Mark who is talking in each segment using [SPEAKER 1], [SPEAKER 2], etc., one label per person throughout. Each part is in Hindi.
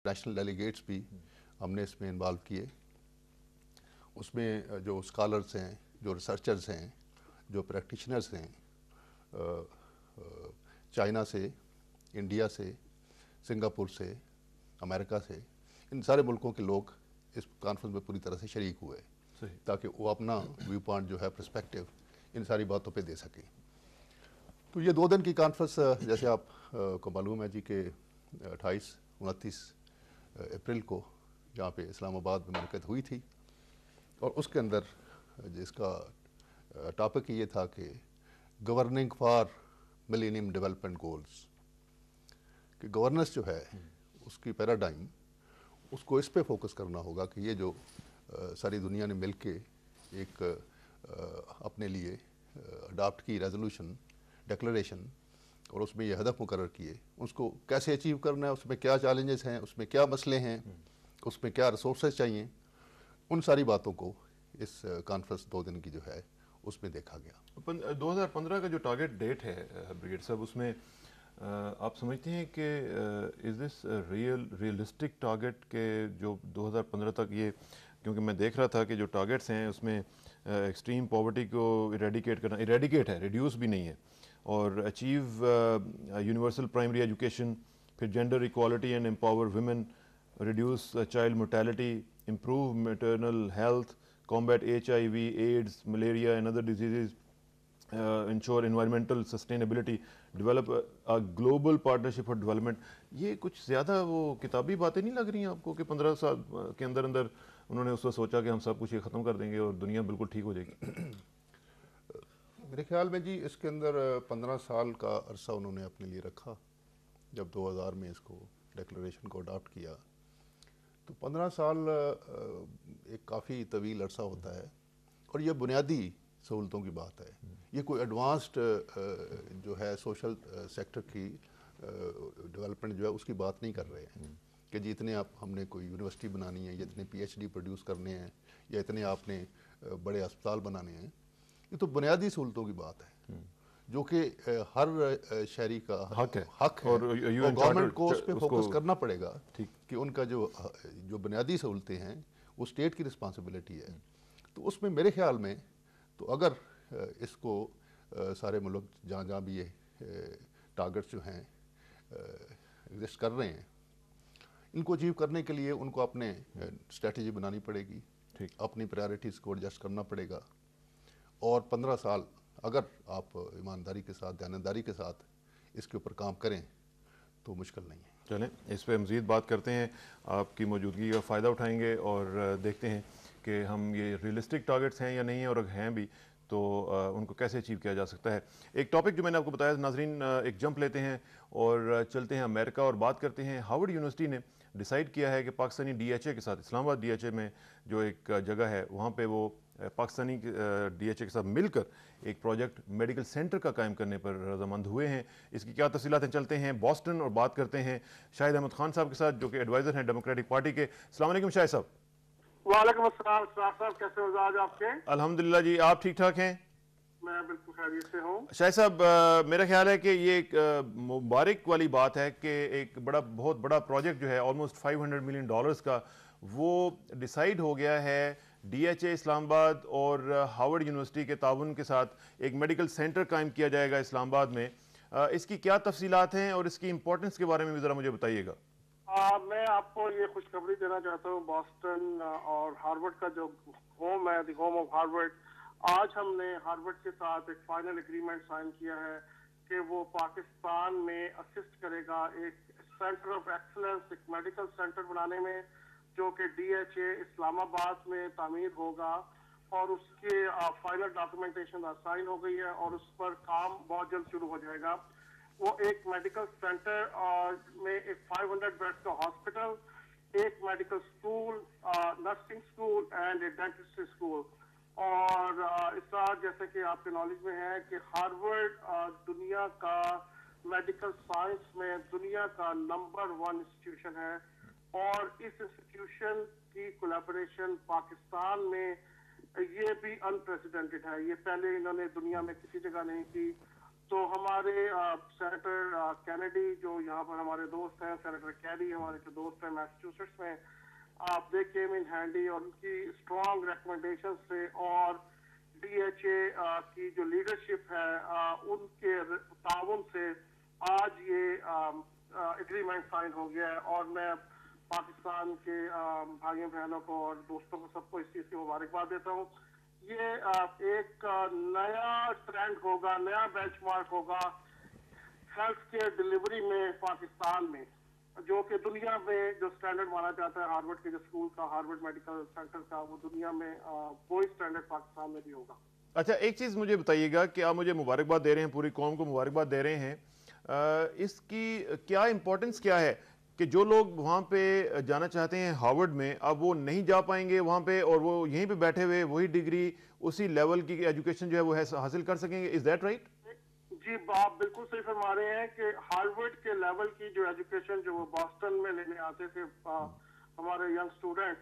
[SPEAKER 1] इंटरनेशनल डेलीगेट्स भी हमने इसमें इन्वॉल्व किए। उसमें जो स्कॉलर्स हैं, जो रिसर्चर्स हैं, जो प्रैक्टिशनर्स हैं, चाइना से, इंडिया से, सिंगापुर से, अमेरिका से, इन सारे मुल्कों के लोग इस कॉन्फ्रेंस में पूरी तरह से शरीक हुए ताकि वो अपना व्यू पॉइंट जो है पर्सपेक्टिव इन सारी बातों पे दे सकें। तो ये 2 दिन की कॉन्फ्रेंस जैसे आप को मालूम है जी कि 28-29 अप्रैल को यहाँ पे इस्लामाबाद में मुनक़िद हुई थी और उसके अंदर जिसका टॉपिक ये था कि governing for millennium development goals, कि गवर्नेंस जो है उसकी पैराडाइम, उसको इस पे फोकस करना होगा कि ये जो सारी दुनिया ने मिल के एक अपने लिए अडॉप्ट की रेजोल्यूशन, डिक्लेरेशन, और उसमें ये हदफ मुकर्रर किए, उसको कैसे अचीव करना है, उसमें क्या चैलेंजेस हैं, उसमें क्या मसले हैं, उसमें क्या रिसोर्सेज चाहिए, उन सारी बातों को इस कॉन्फ्रेंस 2 दिन की जो है उसमें देखा गया।
[SPEAKER 2] 2015 का जो टारगेट डेट है ब्रिगेड साहब, उसमें आप समझते हैं कि इज़ दिस रियलिस्टिक टारगेट के जो 2015 तक ये, क्योंकि मैं देख रहा था कि जो टारगेट्स हैं उसमें एक्सट्रीम पॉवर्टी को इरेडिकेट करना, इरेडिकेट है, रिड्यूस भी नहीं है, और अचीव यूनिवर्सल प्राइमरी एजुकेशन, फिर gender equality and empower women, reduce child mortality, improve maternal health, combat HIV, AIDS, malaria and other diseases, ensure environmental sustainability, develop a global partnership for development। ये कुछ ज़्यादा वो किताबी बातें नहीं लग रही हैं आपको कि 15 साल के अंदर अंदर उन्होंने उसको सोचा कि हम सब कुछ ये ख़त्म कर देंगे और दुनिया बिल्कुल ठीक हो जाएगी?
[SPEAKER 1] मेरे ख्याल में जी इसके अंदर 15 साल का अरसा उन्होंने अपने लिए रखा। जब 2000 में इसको डिक्लेरेशन को अडॉप्ट किया तो 15 साल एक काफ़ी तवील अरसा होता है, और ये बुनियादी सहूलतों की बात है। ये कोई एडवांस्ड जो है सोशल सेक्टर की डेवलपमेंट जो है उसकी बात नहीं कर रहे हैं कि जी इतने आप हमने कोई यूनिवर्सिटी बनानी है, या इतने PhD प्रोड्यूस करने हैं, या इतने आपने बड़े अस्पताल बनाने हैं। ये तो बुनियादी सहूलतों की बात है जो कि हर शहरी का हक है, और गवर्नमेंट को उस पर फोकस करना पड़ेगा कि उनका जो बुनियादी सहूलतें हैं वो स्टेट की रिस्पांसिबिलिटी है। तो उसमें मेरे ख्याल में तो अगर इसको सारे मुल्क जहाँ जहाँ भी ये टारगेट्स जो हैं एग्जिस्ट कर रहे हैं, इनको अचीव करने के लिए उनको अपने स्ट्रेटजी बनानी पड़ेगी, अपनी प्रायोरिटीज़ को एडजस्ट करना पड़ेगा, और 15 साल अगर आप ईमानदारी के साथ, दयानतदारी के साथ इसके ऊपर काम करें तो मुश्किल नहीं है।
[SPEAKER 2] चलें इस पर मज़ीद बात करते हैं, आपकी मौजूदगी का फ़ायदा उठाएंगे और देखते हैं कि हम ये रियलिस्टिक टारगेट्स हैं या नहीं है, और अगर हैं भी तो उनको कैसे अचीव किया जा सकता है। एक टॉपिक जो मैंने आपको बताया नाजरीन, एक जंप लेते हैं और चलते हैं अमेरिका और बात करते हैं। हार्वर्ड यूनिवर्सिटी ने डिसाइड किया है कि पाकिस्तानी DHA के साथ, इस्लामाबाद DHA में जो एक जगह है वहाँ पे वो पाकिस्तानी DHA के साथ मिलकर एक प्रोजेक्ट मेडिकल सेंटर का कायम करने पर रजामंद हुए हैं। इसकी क्या तफसीलात हैं, चलते हैं बॉस्टन और बात करते हैं शाहिद अहमद खान साहब के साथ जो कि एडवाइज़र हैं डेमोक्रेटिक पार्टी के। अस्सलाम वालेकुम शाहिद साहब।
[SPEAKER 3] वालेकुम अस्सलाम साहब, कैसे हो आज आपके?
[SPEAKER 2] अल्हम्दुलिल्लाह जी, आप ठीक ठाक हैं?
[SPEAKER 3] मैं बिल्कुल खैरियत से हूँ।
[SPEAKER 2] शाहिद साहब, मेरा ख्याल है कि ये एक मुबारक वाली बात है कि एक बहुत बड़ा प्रोजेक्ट जो है ऑलमोस्ट $500 मिलियन का, वो डिसाइड हो गया है DHA इस्लामाबाद और हार्वर्ड यूनिवर्सिटी के ताउन के साथ एक मेडिकल सेंटर कायम किया जाएगा इस्लामाबाद में। इसकी क्या तफसीलात हैं और इसकी इंपॉर्टेंस के बारे में भी ज़रा मुझे बताइएगा।
[SPEAKER 3] मैं आपको ये खुशखबरी देना चाहता हूँ। बॉस्टन और हार्वर्ड का जो होम है, द होम ऑफ हार्वर्ड, आज हमने हार्वर्ड के साथ एक फाइनल एग्रीमेंट साइन किया है कि वो पाकिस्तान में असिस्ट करेगा एक सेंटर ऑफ एक्सलेंस, एक मेडिकल सेंटर बनाने में, जो कि DHA इस्लामाबाद में तामीर होगा, और उसके फाइनल डॉक्यूमेंटेशन साइन हो गई है और उस पर काम बहुत जल्द शुरू हो जाएगा। वो एक मेडिकल सेंटर में एक 500 बेड का हॉस्पिटल, एक medical school, nursing school and A dentistry school. और इस साथ जैसे कि आपके नॉलेज में है कि हार्वर्ड दुनिया का मेडिकल साइंस में दुनिया का नंबर 1 इंस्टीट्यूशन है, और इस इंस्टीट्यूशन की कोलैबोरेशन पाकिस्तान में ये भी अनप्रेसिडेंटेड है। ये पहले इन्होंने दुनिया में किसी जगह नहीं की। तो हमारे सेनेटर कैनेडी जो यहाँ पर हमारे दोस्त हैं, सेनेटर कैरी हमारे जो दोस्त हैं मैसाचुसेट्स में, दे केम इन हैंडी और उनकी स्ट्रॉन्ग रिकमेंडेशन से और DHA की जो लीडरशिप है उनके ताउन से आज ये एग्रीमेंट साइन हो गया है। और मैं पाकिस्तान के भाइयों बहनों को और दोस्तों को सबको इस चीज़ की मुबारकबाद देता हूँ। ये एक नया ट्रेंड होगा, नया बेंचमार्क होगा हेल्थ केयर डिलीवरी में पाकिस्तान में, जो कि दुनिया में जो स्टैंडर्ड माना जाता है हार्वर्ड के जो स्कूल का, हार्वर्ड मेडिकल सेंटर का, वो दुनिया में वही स्टैंडर्ड पाकिस्तान में भी होगा।
[SPEAKER 2] अच्छा, एक चीज़ मुझे बताइएगा कि आप मुझे मुबारकबाद दे रहे हैं, पूरी कौम को मुबारकबाद दे रहे हैं, इसकी क्या इम्पोर्टेंस क्या है कि जो लोग वहाँ पे जाना चाहते हैं हार्वर्ड में, अब वो नहीं जा पाएंगे वहाँ पे और वो यहीं पे बैठे हुए वही डिग्री, उसी लेवल की एजुकेशन जो है वो हासिल कर सकेंगे? Is that right?
[SPEAKER 3] जी, आप बिल्कुल सही फरमा रहे हैं कि हार्वर्ड के लेवल की जो एजुकेशन जो वो बॉस्टन में लेने आते थे हमारे यंग स्टूडेंट्स,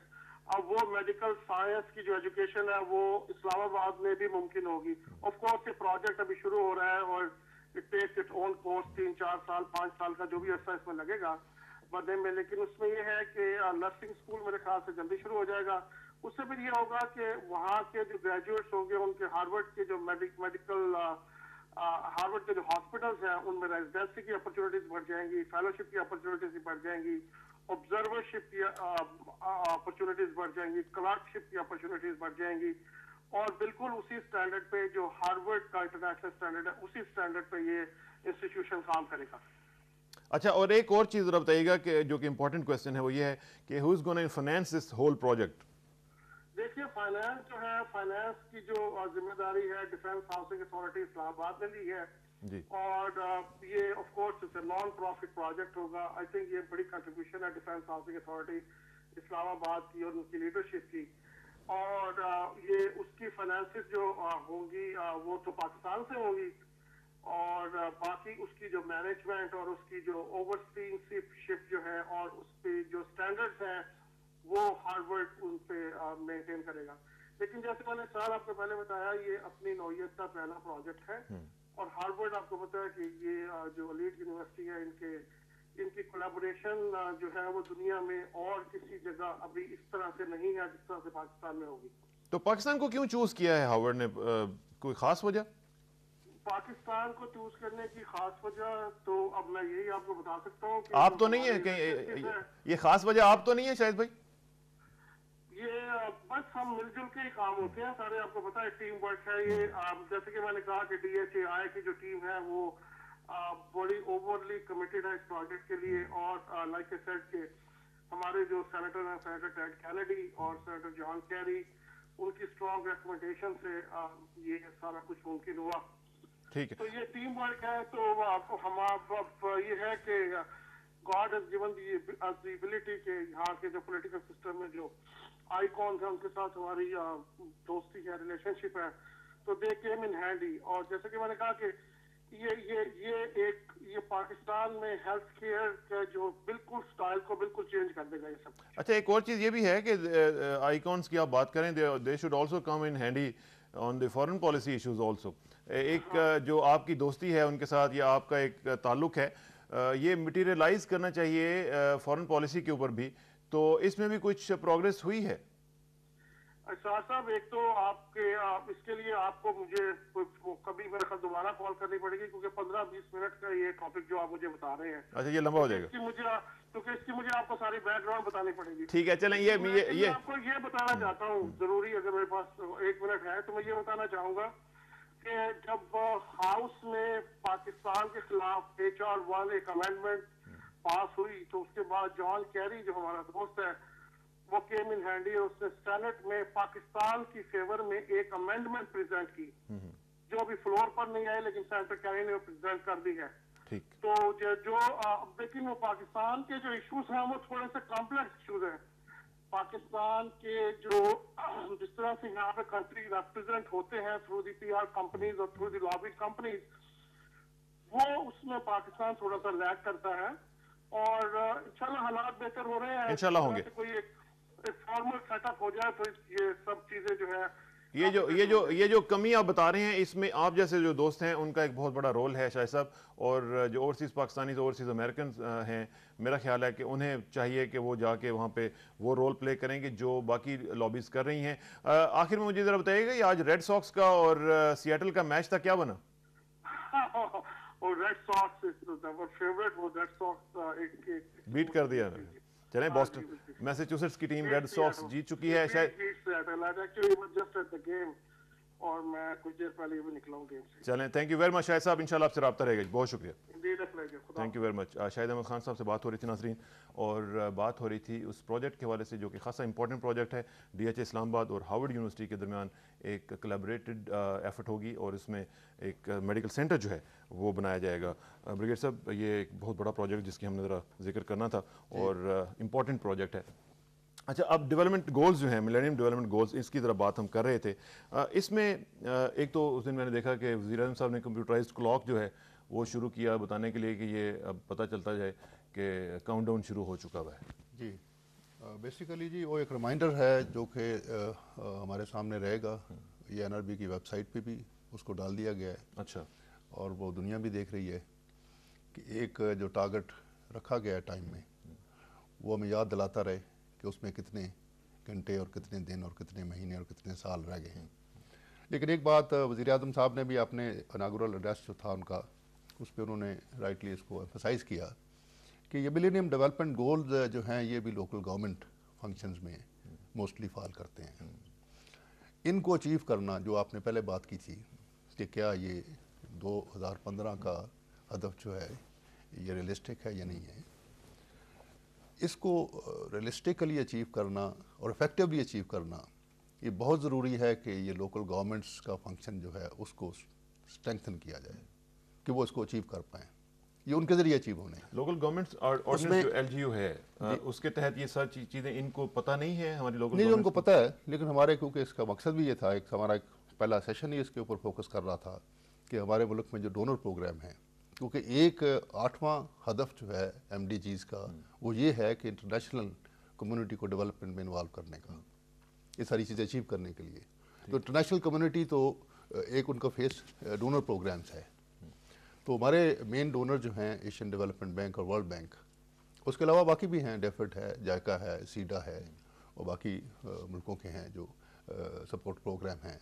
[SPEAKER 3] अब वो मेडिकल साइंस की जो एजुकेशन है वो इस्लामाबाद में भी मुमकिन होगी। ऑफ कोर्स ये प्रोजेक्ट अभी शुरू हो रहा है और it takes its own course, 3-4 साल 5 साल का जो भी अर्सा इसमें लगेगा बढ़ने में, लेकिन उसमें ये है कि नर्सिंग स्कूल मेरे ख्याल से जल्दी शुरू हो जाएगा। उससे फिर ये होगा कि वहाँ के जो ग्रेजुएट्स होंगे उनके हार्वर्ड के जो मेडिकल हार्वर्ड के जो हॉस्पिटल्स हैं उनमें रेजिडेंसी की अपॉर्चुनिटीज बढ़ जाएंगी, फेलोशिप की अपॉर्चुनिटीज बढ़ जाएंगी, ऑब्जर्वरशिप की अपॉर्चुनिटीज बढ़ जाएंगी, क्लर्कशिप की अपॉर्चुनिटीज बढ़ जाएंगी और बिल्कुल उसी स्टैंडर्ड पे जो हार्वर्ड का इंटरनेशनल स्टैंडर्ड है उसी स्टैंडर्ड पे ये इंस्टीट्यूशन काम करेगा।
[SPEAKER 2] अच्छा, और एक और चीज़ जरा बताइएगा कि जो कि इम्पोर्टेंट क्वेश्चन है वो ये है कि who is gonna finance this whole project?
[SPEAKER 3] देखिए, फाइनेंस जो है, फाइनेंस की जो जिम्मेदारी है डिफेंस हाउसिंग अथॉरिटी इस्लामाबाद ने ली है
[SPEAKER 2] जी।
[SPEAKER 3] और ये of course it's non profit project होगा। आई थिंक ये बड़ी कंट्रीब्यूशन है डिफेंस हाउसिंग अथॉरिटी इस्लामाबाद की और उनकी लीडरशिप की, और ये उसकी फाइनेंसिस जो होंगी वो तो पाकिस्तान से होंगी और बाकी उसकी जो मैनेजमेंट और उसकी जो ओवरसीइंगशिप जो है और उसकी जो स्टैंडर्ड्स हैं वो हार्वर्ड उन पे मेंटेन करेगा। लेकिन जैसे मैंने सर आपको पहले बताया, ये अपनी नौयत का पहला प्रोजेक्ट है और हार्वर्ड आपको पता है कि ये जो एलीट यूनिवर्सिटी है इनकी कोलैबोरेशन जो है वो दुनिया में और किसी जगह अभी इस तरह से नहीं है जिस तरह से पाकिस्तान में होगी।
[SPEAKER 2] तो पाकिस्तान को क्यों चूज किया है हार्वर्ड ने? कोई खास वजह?
[SPEAKER 3] पाकिस्तान को चूज करने की खास वजह तो अब मैं यही आपको बता सकता हूँ कि
[SPEAKER 2] आप तो नहीं है कहीं, ये खास वजह आप तो नहीं है शायद भाई?
[SPEAKER 3] ये बस हम मिलजुल के ही काम होते हैं सारे, आपको पता है टीम वर्क है ये। जैसे कि मैंने कहा कि DHA की जो टीम है वो बड़ी ओवरली कमिटेड है इस प्रोजेक्ट के लिए और लाइक आई सेड के हमारे जो सेनेटर हैं, सेनेटर टेड कैनेडी और सेनेटर जॉन कैरी, उनकी स्ट्रॉन्ग रिकमेंडेशन से ये सारा कुछ मुमकिन हुआ।
[SPEAKER 2] ठीक है,
[SPEAKER 3] तो ये टीम वर्क है। तो हमारा ये है कि God has given the ability के यहाँ के जो पॉलिटिकल सिस्टम में जो आइकॉन्स हैं उनके साथ हमारी दोस्ती है, रिलेशनशिप है, तो दे केम इन हैंडी। और जैसे कि मैंने कहा कि ये पाकिस्तान में हेल्थ केयर का जो बिल्कुल स्टाइल को बिल्कुल चेंज कर देगा ये सब।
[SPEAKER 2] अच्छा, एक और चीज़ ये भी है कि आइकॉन्स की आप बात करें, they should also come in handy on the foreign policy issues also. एक जो आपकी दोस्ती है उनके साथ या आपका एक ताल्लुक है, ये मटीरियलाइज करना चाहिए फॉरेन पॉलिसी के ऊपर भी, तो इसमें भी कुछ प्रोग्रेस हुई है?
[SPEAKER 3] शाह साहब, एक तो इसके लिए आपको मुझे कभी मेरे ख्याल दोबारा कॉल करनी पड़ेगी क्योंकि 15-20 मिनट का ये टॉपिक जो आप मुझे बता रहे हैं।
[SPEAKER 2] अच्छा, ये लंबा हो जाएगा
[SPEAKER 3] क्योंकि इसकी मुझे आपको सारी बैकग्राउंड बतानी पड़ेगी।
[SPEAKER 2] ठीक है, चलें। ये
[SPEAKER 3] आपको ये बताना चाहता हूँ, जरूरी अगर मेरे पास 1 मिनट है तो मैं ये बताना चाहूंगा कि जब हाउस में पाकिस्तान के खिलाफ HR-1 एक अमेंडमेंट पास हुई तो उसके बाद जॉन कैरी जो हमारा दोस्त है वो केम इन हैंडी और उसने सेनेट में पाकिस्तान की फेवर में एक अमेंडमेंट प्रेजेंट की जो अभी फ्लोर पर नहीं आई, लेकिन सेनेटर कैरी ने प्रेजेंट कर दी है।
[SPEAKER 2] ठीक।
[SPEAKER 3] तो लेकिन वो पाकिस्तान के जो इश्यूज हैं वो थोड़े से कॉम्प्लेक्स इश्यूज हैं। पाकिस्तान के जो जिस तरह से यहाँ पे कंट्री रिप्रेजेंट होते हैं थ्रू दी PR कंपनीज और थ्रू दी लॉबिंग कंपनीज, वो उसमें पाकिस्तान थोड़ा सा लैग करता है और इंशाल्लाह हालात बेहतर हो रहे हैं।
[SPEAKER 2] इंशाल्लाह होंगे।
[SPEAKER 3] कोई एक फॉर्मल सेटअप हो जाए तो ये सब चीजें जो है
[SPEAKER 2] ये जो कमी आप बता रहे हैं, इसमें आप जैसे जो दोस्त हैं उनका एक बहुत बड़ा रोल है शाहिद साहब, और जो ओवरसीज़ पाकिस्तानी ओवरसीज़ अमेरिकन हैं, मेरा ख्याल है कि उन्हें चाहिए कि वो जाके वहाँ पे वो रोल प्ले करेंगे जो बाकी लॉबीज कर रही हैं। आखिर में मुझे ज़रा बताइएगा, ये आज रेड सॉक्स का और सियाटल का मैच था, क्या बना?
[SPEAKER 3] वो रेड सॉक्स फेवरेट, वो रेड सॉक्स एक
[SPEAKER 2] बीट कर दिया। चलें, बॉस्टन मैसाचुसेट्स की टीम रेड सॉक्स जीत चुकी है शायद।
[SPEAKER 3] और मैं कुछ देर पहले भी निकला हूं गेम से।
[SPEAKER 2] चलें, thank you very much Shahid साहब, इंशाल्लाह आपसे रब्ता रहेगा, बहुत शुक्रिया, thank you very much. Shahid Ahmed Khan साहब से बात हो रही थी नाज़रीन, और बात हो रही थी उस प्रोजेक्ट के हवाले से जो कि खासा इंपॉर्टेंट प्रोजेक्ट है। DHA इस्लामाबाद और हार्वर्ड यूनिवर्सिटी के दरमियान एक कोलैबोरेटेड एफर्ट होगी, और इसमें एक मेडिकल सेंटर जो है वो बनाया जाएगा। ब्रिगेड साहब, ये एक बहुत बड़ा प्रोजेक्ट जिसकी हमने ज़रा जिक्र करना था, और इम्पॉर्टेंट प्रोजेक्ट है। अच्छा, अब डेवलपमेंट गोल्स जो हैं, मिलेनियम डेवलपमेंट गोल्स, इसकी तरफ बात हम कर रहे थे। इसमें एक तो उस दिन मैंने देखा कि वज़ीर-ए-आज़म साहब ने कंप्यूटराइज्ड क्लॉक जो है वो शुरू किया, बताने के लिए कि ये अब पता चलता जाए कि काउंटडाउन शुरू हो चुका हुआ है।
[SPEAKER 1] जी, बेसिकली जी वो एक रिमाइंडर है जो कि हमारे सामने रहेगा। ये NRB की वेबसाइट पे भी उसको डाल दिया गया है।
[SPEAKER 2] अच्छा,
[SPEAKER 1] और वो दुनिया भी देख रही है कि एक जो टारगेट रखा गया है टाइम में, वो हमें याद दिलाता रहे कि उसमें कितने घंटे और कितने दिन और कितने महीने और कितने साल रह गए हैं। लेकिन एक बात वज़ीर-ए-आज़म साहब ने भी अपने इनागुरल एड्रेस जो था उनका, उस पर उन्होंने राइटली इसको एम्फसाइज़ किया कि ये मिलेनियम डेवलपमेंट गोल्स जो हैं ये भी लोकल गवर्नमेंट फंक्शंस में मोस्टली फॉल करते हैं। इनको अचीव करना, जो आपने पहले बात की थी कि क्या ये 2015 का हदफ जो है ये रियलिस्टिक है या नहीं है, इसको रियलिस्टिकली अचीव करना और इफेक्टिवली अचीव करना ये बहुत ज़रूरी है कि ये लोकल गवर्नमेंट्स का फंक्शन जो है उसको स्ट्रेंथन किया जाए कि वो इसको अचीव कर पाएँ। ये उनके ज़रिए अचीव होने हैं।
[SPEAKER 2] लोकल गवर्नमेंट्स ऑर्डिनेंस जो LGU है उसके तहत ये सारी चीज़ें इनको पता नहीं है हमारी लोकल
[SPEAKER 1] नहीं, उनको पता है, लेकिन हमारे क्योंकि इसका मकसद भी ये था, एक हमारा एक पहला सेशन ही इसके ऊपर फोकस कर रहा था कि हमारे मुल्क में जो डोनर प्रोग्राम है, क्योंकि एक 8वां हदफ जो है MDGs का वो ये है कि इंटरनेशनल कम्युनिटी को डेवलपमेंट में इन्वॉल्व करने का, ये सारी चीज़ें अचीव करने के लिए। तो इंटरनेशनल कम्युनिटी तो एक उनका फेस डोनर प्रोग्राम्स है। तो हमारे मेन डोनर जो हैं एशियन डेवलपमेंट बैंक और वर्ल्ड बैंक, उसके अलावा बाकी भी हैं, डेफिड है, जायका है, सीडा है, और बाकी मुल्कों के हैं जो सपोर्ट प्रोग्राम हैं।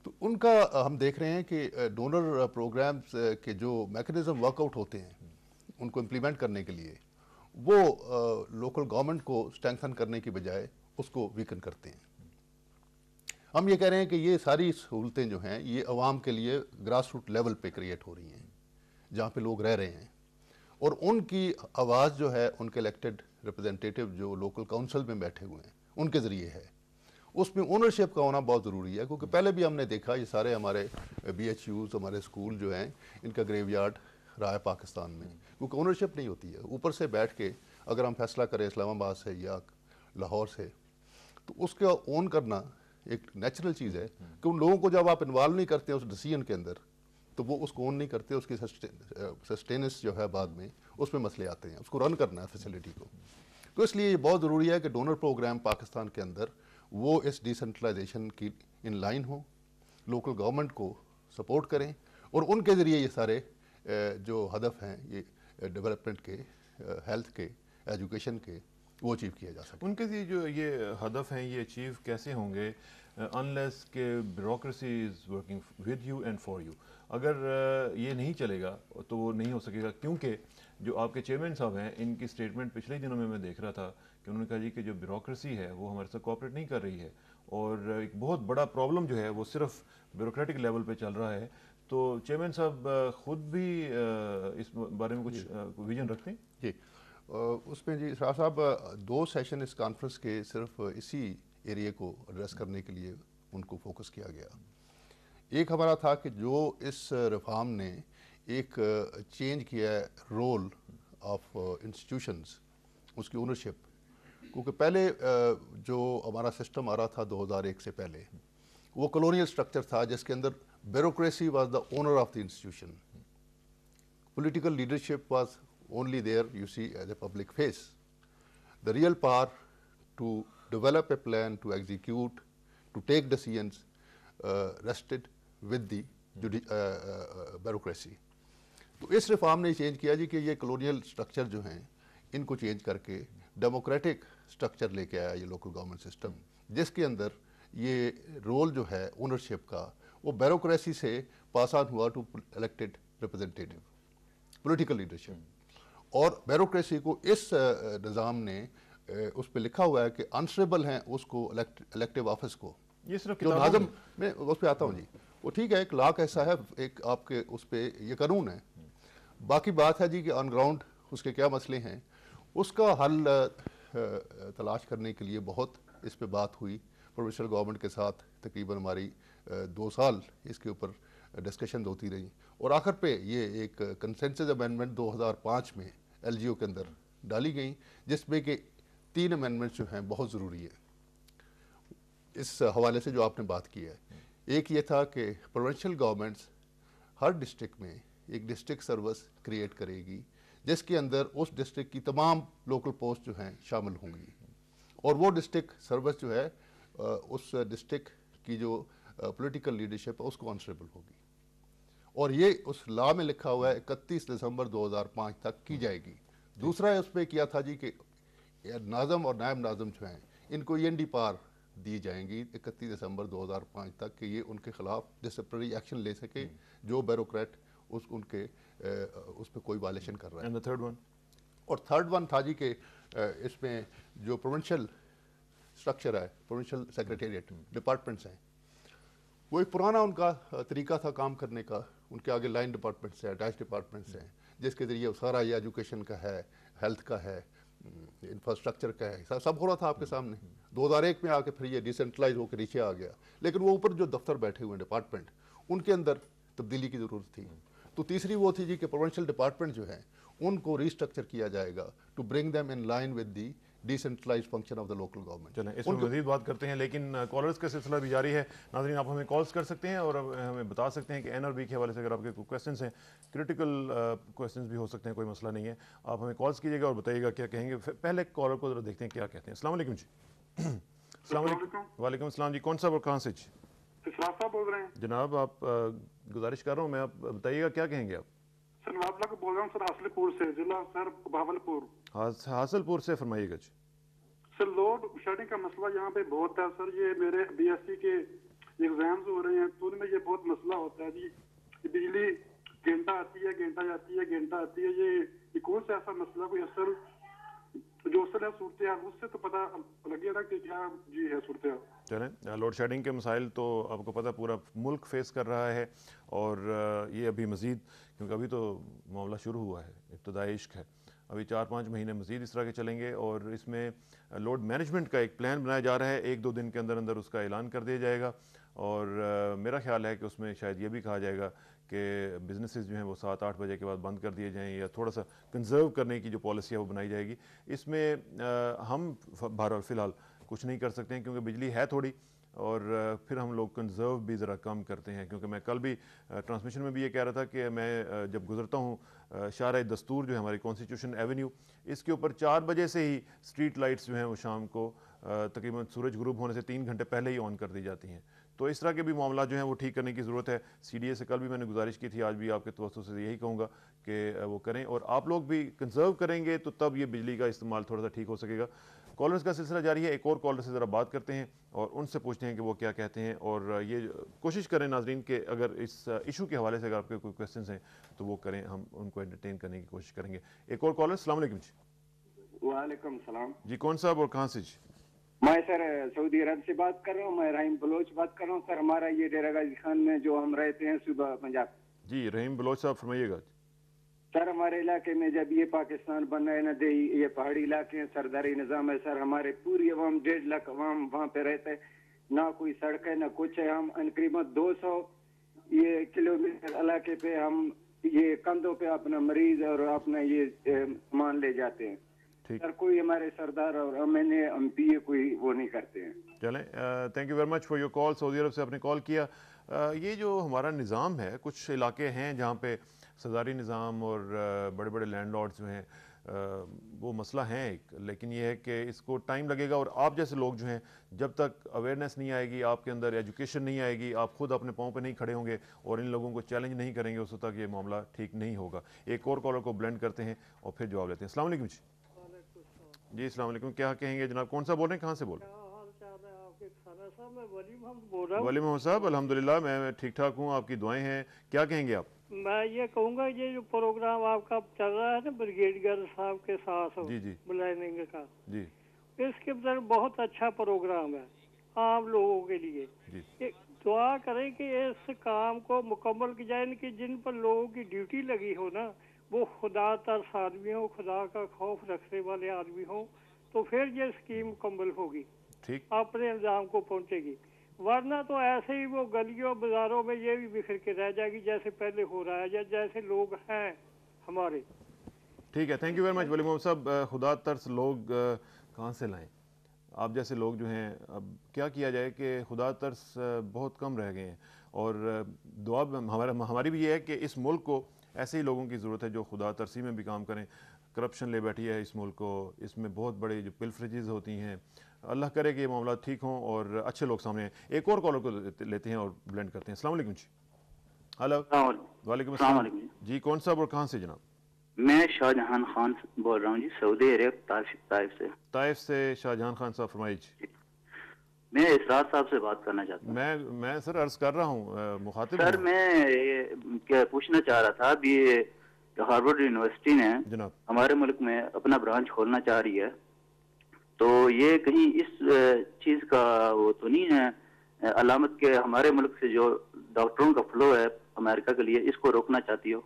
[SPEAKER 1] तो उनका हम देख रहे हैं कि डोनर प्रोग्राम्स के जो मैकेनिज़्म वर्कआउट होते हैं उनको इम्प्लीमेंट करने के लिए, वो लोकल गवर्नमेंट को स्ट्रेंथन करने की बजाय उसको वीकन करते हैं। हम ये कह रहे हैं कि ये सारी सहूलतें जो हैं ये अवाम के लिए ग्रास रूट लेवल पे क्रिएट हो रही हैं, जहाँ पे लोग रह रहे हैं, और उनकी आवाज़ जो है उनके इलेक्टेड रिप्रेजेंटेटिव जो लोकल काउंसिल में बैठे हुए हैं उनके ज़रिए है। उसमें ओनरशिप का होना बहुत ज़रूरी है, क्योंकि पहले भी हमने देखा ये सारे हमारे BHUs, हमारे स्कूल जो हैं, इनका ग्रेवयार्ड रहा है पाकिस्तान में, क्योंकि ओनरशिप नहीं होती है। ऊपर से बैठ के अगर हम फैसला करें इस्लामाबाद से या लाहौर से, तो उसका ओन करना एक नेचुरल चीज़ है कि उन लोगों को जब आप इन्वॉल्व नहीं करते उस डिसीजन के अंदर, तो वो उसको ओन नहीं करते, उसकी सस्टेनेंस जो है बाद में उसमें मसले आते हैं, उसको रन करना है फैसिलिटी को। तो इसलिए ये बहुत ज़रूरी है कि डोनर प्रोग्राम पाकिस्तान के अंदर वो इस डिसेंट्रलाइजेशन की इन लाइन हो, लोकल गवर्नमेंट को सपोर्ट करें, और उनके ज़रिए ये सारे जो हदफ हैं ये डेवलपमेंट के, हेल्थ के, एजुकेशन के, वो अचीव किया जा सके।
[SPEAKER 2] उनके लिए जो ये हदफ हैं ये अचीव कैसे होंगे अनलेस के bureaucracy is working with you and for you. अगर ये नहीं चलेगा तो वो नहीं हो सकेगा, क्योंकि जो आपके चेयरमैन साहब हैं इनकी स्टेटमेंट पिछले दिनों में मैं देख रहा था कि उन्होंने कहा जी कि जो ब्यूरोक्रेसी है वो हमारे साथ कोऑपरेट नहीं कर रही है, और एक बहुत बड़ा प्रॉब्लम जो है वो सिर्फ ब्यूरोक्रेटिक लेवल पे चल रहा है। तो चेयरमैन साहब खुद भी इस बारे में कुछ विजन रखते हैं?
[SPEAKER 1] जी, उसमें जी शाह साहब 2 सेशन इस कॉन्फ्रेंस के सिर्फ इसी एरिया को एड्रेस करने के लिए उनको फोकस किया गया। एक हमारा था कि जो इस रिफॉर्म ने एक चेंज किया है रोल ऑफ इंस्टीट्यूशंस, उसकी ओनरशिप, क्योंकि पहले जो हमारा सिस्टम आ रहा था 2001 से पहले, वो कॉलोनियल स्ट्रक्चर था जिसके अंदर bureaucracy was the owner of the institution, political leadership was only there you see as a public face. The real power to develop a plan, to execute, to take decisions rested with the bureaucracy. तो इस रिफॉर्म ने चेंज किया जी कि ये कॉलोनियल स्ट्रक्चर जो हैं इनको चेंज करके डेमोक्रेटिक स्ट्रक्चर लेके आया ये लोकल गवर्नमेंट सिस्टम, जिसके अंदर ये रोल जो है ओनरशिप का वो ब्यूरोक्रेसी से पास ऑन हुआ to elected representative political leadership. और ब्यूरोक्रेसी को इस निज़ाम ने उस पर लिखा हुआ है कि अनस्टेबल हैं उसको इलेक्टिव ऑफिस को,
[SPEAKER 2] ये सिर्फ
[SPEAKER 1] जो नाज़म में उस पर आता हूँ जी, वो ठीक है एक लाख ऐसा है, एक आपके उस पर ये कानून है। बाकी बात है जी कि ऑन ग्राउंड उसके क्या मसले हैं, उसका हल तलाश करने के लिए बहुत इस पे बात हुई प्रोविंशियल गवर्नमेंट के साथ। तकरीबन हमारी 2 साल इसके ऊपर डिस्कशन होती रही और आखिर पे ये एक कंसेंसस अमेंडमेंट 2005 में एलजीओ के अंदर डाली गई, जिसमें कि 3 अमेंडमेंट्स जो हैं बहुत ज़रूरी है इस हवाले से जो आपने बात की है। एक ये था कि प्रोविंशियल गवर्नमेंट्स हर डिस्ट्रिक्ट में एक डिस्ट्रिक्ट सर्विस क्रिएट करेगी जिसके अंदर उस डिस्ट्रिक्ट की तमाम लोकल पोस्ट जो हैं शामिल होंगी और वो डिस्ट्रिक्ट सर्विस जो है उस डिस्ट्रिक्ट की जो पॉलिटिकल लीडरशिप है उसको आंसरेबल होगी। और ये उस लॉ में लिखा हुआ है 31 दिसंबर 2005 तक की जाएगी। दूसरा उस पर किया था जी कि नाज़म और नायब नाज़म जो हैं इनको END पार दी जाएंगी 31 दिसंबर 2005 तक कि ये उनके खिलाफ डिसिप्लिनरी एक्शन ले सके जो ब्यूरोक्रेट उनके उस पर कोई वायलेशन कर रहा है।
[SPEAKER 2] एंड द थर्ड वन, और
[SPEAKER 1] थर्ड वन था जी कि इसमें जो प्रोविंशियल स्ट्रक्चर है, प्रोविंशियल सेक्रेटेरिएट डिपार्टमेंट्स हैं, वो एक पुराना उनका तरीका था काम करने का। उनके आगे लाइन डिपार्टमेंट्स हैं, अटैच डिपार्टमेंट्स हैं, जिसके ज़रिए सारा ये एजुकेशन का है, हेल्थ का है, इंफ्रास्ट्रक्चर का है, सब हो रहा था आपके सामने। 2001 में आके फिर ये डिसेंट्रलाइज होकर नीचे आ गया, लेकिन वो ऊपर जो दफ्तर बैठे हुए डिपार्टमेंट उनके अंदर तब्दीली की ज़रूरत थी। तो तीसरी वो थी जी कि प्रोविंशियल डिपार्टमेंट जो हैं उनको रिस्ट्रक्चर किया जाएगा to bring them in line with the decentralize function of the local government.
[SPEAKER 2] चलें इस पर मज़ीद बात करते हैं, लेकिन कॉलर्स का सिलसिला भी जारी है। नाज़रीन, आप हमें कॉल्स कर सकते हैं और हमें बता सकते हैं कि NRB के हवाले से अगर आपके कोई क्वेश्चन हैं, क्रिटिकल क्वेश्चन भी हो सकते हैं, कोई मसला नहीं है। आप हमें कॉल्स कीजिएगा और बताइएगा क्या कहेंगे। पहले कॉलर को ज़रा देखते हैं क्या कहते हैं। अस्सलाम वालेकुम जी। अस्सलाम वालेकुम। वालेकुम अस्सलाम जी, कौन सा और कहाँ से जी?
[SPEAKER 3] इस्लाम साहब बोल रहे हैं
[SPEAKER 2] जनाब, आप गुजारिश कर रहा हूँ मैं, आप बताइएगा क्या कहेंगे आप?
[SPEAKER 3] सर नवाबला को बोल रहा हूँ सर, हासिलपुर से, जिला सर भावलपुर।
[SPEAKER 2] हासिलपुर से, फरमाइएगा जी।
[SPEAKER 3] सर लोड शेडिंग का मसला यहाँ पे बहुत है सर। ये मेरे BSc के एग्जाम्स हो रहे हैं तो उनमें ये बहुत मसला होता है जी। बिजली घंटा आती है, घंटा जाती है, घंटा आती है। ये कौन सा ऐसा मसला कोई असल जो असल है सूरत हाल, उससे तो पता लगे ना कि क्या जी है सूरत हाल।
[SPEAKER 2] चलें, लोड शेडिंग के मसाइल तो आपको पता पूरा मुल्क फेस कर रहा है और ये अभी मज़ीद, क्योंकि अभी तो मामला शुरू हुआ है, इब्तदाई इश्क है, अभी 4-5 महीने मज़ीद इस तरह के चलेंगे और इसमें लोड मैनेजमेंट का एक प्लान बनाया जा रहा है। 1-2 दिन के अंदर अंदर उसका ऐलान कर दिया जाएगा और मेरा ख्याल है कि उसमें शायद ये भी कहा जाएगा कि बिजनेसेस जो हैं वो 7-8 बजे के बाद बंद कर दिए जाएँ या थोड़ा सा कंजर्व करने की जो पॉलिसी है वो बनाई जाएगी। इसमें हम बहरहाल फ़िलहाल कुछ नहीं कर सकते हैं क्योंकि बिजली है थोड़ी और फिर हम लोग कंजर्व भी ज़रा कम करते हैं। क्योंकि मैं कल भी ट्रांसमिशन में भी ये कह रहा था कि मैं जब गुजरता हूँ शारा दस्तूर जो है हमारी कॉन्स्टिट्यूशन एवेन्यू, इसके ऊपर 4 बजे से ही स्ट्रीट लाइट्स जो हैं वो शाम को तकरीबन सूरज गुरूब होने से 3 घंटे पहले ही ऑन कर दी जाती हैं। तो इस तरह के भी मामला जो हैं वो ठीक करने की ज़रूरत है। CDA से कल भी मैंने गुजारिश की थी, आज भी आपके तवज्जो से यही कहूँगा कि वो करें और आप लोग भी कंजर्व करेंगे तो तब ये बिजली का इस्तेमाल थोड़ा सा ठीक हो सकेगा। कॉलर्स का सिलसिला जारी है, एक और कॉलर से ज़रा बात करते हैं और उनसे पूछते हैं कि वो क्या कहते हैं और ये कोशिश करें नाजरीन के अगर इस इशू के हवाले से अगर आपके कोई क्वेश्चन हैं तो वो करें, हम उनको एंटरटेन करने की कोशिश करेंगे। एक और कॉलर, अस्सलाम वालेकुम जी।
[SPEAKER 4] वालेकुम सलाम
[SPEAKER 2] जी, कौन साहब और कहाँ से जी?
[SPEAKER 4] मैं सर सऊदी अरब से बात कर रहा हूँ, मैं रहीम बलोच बात कर रहा हूँ सर। हमारा ये डेरा गाजी खान में जो हम रहते हैं सुबह पंजाब।
[SPEAKER 2] जी रहीम बलोच साहब, फरमाइएगा।
[SPEAKER 4] सर हमारे इलाके में जब ये पाकिस्तान बना है ना दे, ये पहाड़ी इलाके हैं, सरदारी निज़ाम है सर। हमारे पूरी अवाम 1.5 लाख अवाम वहाँ पे रहते हैं, ना कोई सड़क है ना कुछ है। हम तकरीबन 200 ये किलोमीटर इलाके पे हम ये कंधों पे अपना मरीज और अपना ये सामान ले जाते हैं सर। कोई हमारे सरदार और MNA कोई वो नहीं करते हैं।
[SPEAKER 2] चलें, thank you very much for your call. Saudi Arab से आपने कॉल किया। ये जो हमारा निज़ाम है, कुछ इलाके हैं जहाँ पे सरदारी निज़ाम और बड़े बड़े लैंडलॉर्ड्स जो हैं वो मसला है एक, लेकिन ये है कि इसको टाइम लगेगा। और आप जैसे लोग जो हैं, जब तक अवेयरनेस नहीं आएगी, आपके अंदर एजुकेशन नहीं आएगी, आप खुद अपने पाँव पे नहीं खड़े होंगे और इन लोगों को चैलेंज नहीं करेंगे, उस तक ये मामला ठीक नहीं होगा। एक और कॉलर को ब्लेंड करते हैं और फिर जवाब लेते हैं। अस्सलाम वालेकुम जी। जी अस्सलाम वालेकुम, क्या कहेंगे जनाब, कौन सा बोल रहे हैं, कहाँ से बोल रहे हैं?
[SPEAKER 5] मैं वली मोहम्मद बोल रहा हूँ।
[SPEAKER 2] वली मोहम्मद साहब, अल्हम्दुलिल्लाह मैं ठीक ठाक हूँ, आपकी दुआएं हैं, क्या कहेंगे आप?
[SPEAKER 5] मैं ये कहूँगा, ये जो प्रोग्राम आपका चल रहा है ना ब्रिगेडियर साहब के साथ
[SPEAKER 2] जी जी
[SPEAKER 5] बुलाने का,
[SPEAKER 2] जी
[SPEAKER 5] इसके अंदर बहुत अच्छा प्रोग्राम है आम लोगों के लिए।
[SPEAKER 2] जी
[SPEAKER 5] दुआ करें कि इस काम को मुकम्मल किया जाए, कि जिन पर लोगों की ड्यूटी लगी हो ना, वो खुदा तरस आदमी हो, खुदा का खौफ रखने वाले आदमी हो, तो फिर ये स्कीम मुकम्मल होगी,
[SPEAKER 2] ठीक,
[SPEAKER 5] अपने अंजाम को पहुंचेगी। वरना तो ऐसे ही वो गलियों बाजारों में ये भी बिखर के रह जाएगी जैसे पहले हो रहा है, या जैसे लोग हैं हमारे।
[SPEAKER 2] ठीक है, थैंक यू वेरी मच वली मोहम्मद साहब। खुदा तरस लोग कहाँ से लाएं? आप जैसे लोग जो हैं, अब क्या किया जाए कि खुदा तरस बहुत कम रह गए हैं। और दुआ हमारी भी ये है कि इस मुल्क को ऐसे ही लोगों की ज़रूरत है जो खुदा तरसी में भी काम करें। करप्शन ले बैठी है इस मुल्क को, इसमें बहुत बड़े जो पिलफ्रेजेस होती हैं, अल्लाह करे कि ये मामला ठीक हों और अच्छे लोग सामने आएं। एक और कॉलर को लेते हैं और ब्लेंड करते हैं। अस्सलाम वालेकुम जी। हेलो, वालेकुम अस्सलाम जी, कौन साहब और कहाँ से जनाब?
[SPEAKER 6] मैं शाहजहान खान बोल रहा हूँ जी, सऊदी अरब ताइफ से।
[SPEAKER 2] ताइफ से शाहजहान खान साहब, फरमाइए जी।
[SPEAKER 6] मैं इसरार साहब से बात करना चाहता हूँ।
[SPEAKER 2] मैं सर अर्ज कर रहा हूँ, मुखातिब
[SPEAKER 6] सर मैं क्या पूछना चाह रहा था, अभी हार्वर्ड यूनिवर्सिटी ने
[SPEAKER 2] जनाब
[SPEAKER 6] हमारे मुल्क में अपना ब्रांच खोलना चाह रही है, तो ये कहीं इस चीज का वो तो नहीं है अलामत के हमारे मुल्क से जो डॉक्टरों का फ्लो है अमेरिका के लिए, इसको रोकना चाहती हो?